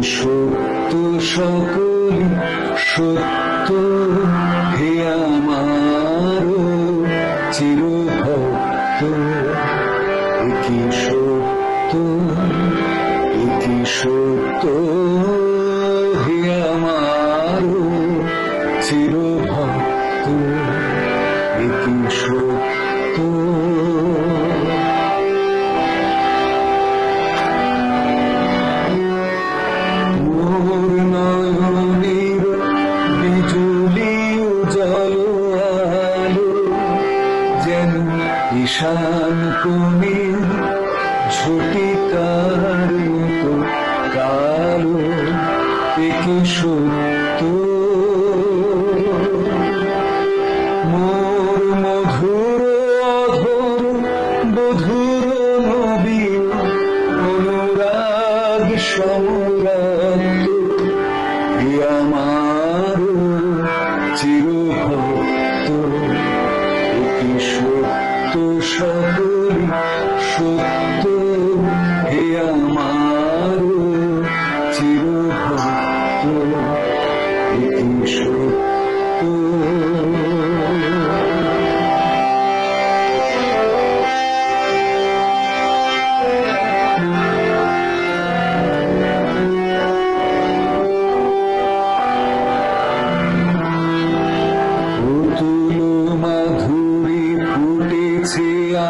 সত্য সকলি সত্য, হে আমার চিরভক্ত। একি সত্য, একি সত্য, হে আমার চিরভক্ত। একি সত্য। ঈশান কোণে ঝটিকার মতো কালো, একি সত্য। মোর মধুর অধর বধুর নবী, অনুরাগ সম্রাট, হে আমার চিরভক্ত। একি সত্য সকলি সত্য, হে আমার চিরভক্ত। একি সত্য।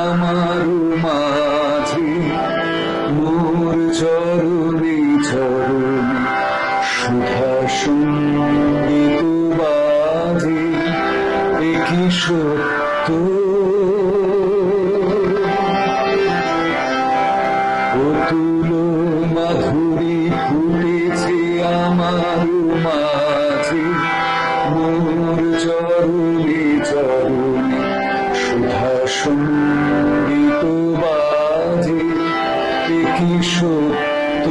আমার মাঝে মোর চরণে চরণে সুধা সঙ্গীত বাজে, একি সত্য। অতুল মাধুরী ফুটেছে আমার মাঝে, মোর চরণে চরণে সুধা সঙ্গীত বাজে, একি সত্য।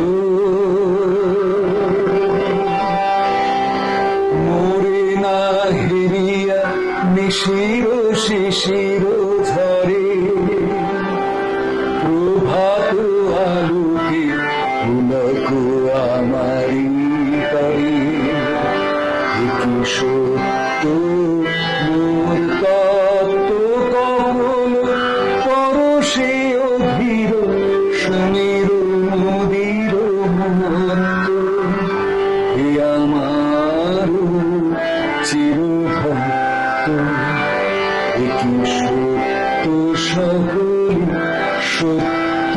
মোরে না হেরিয়া নিশির শিশির ঝরে, প্রভাত আলোকে পুলক আমারি করে, একি সত্য। মোর তপ্ত কমল পরশে অধীর সমীর মুদির মত্ত, হে আমার চিরভক্ত। একি সত্য সকলি সত্য,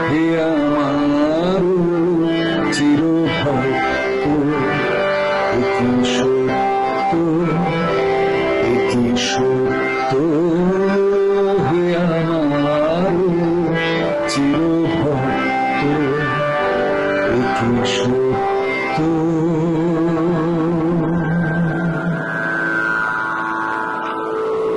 হে আমার চিরভক্ত। একি সত্য, একি সত্য, হে আমার চিরভক্ত। একি সত্য।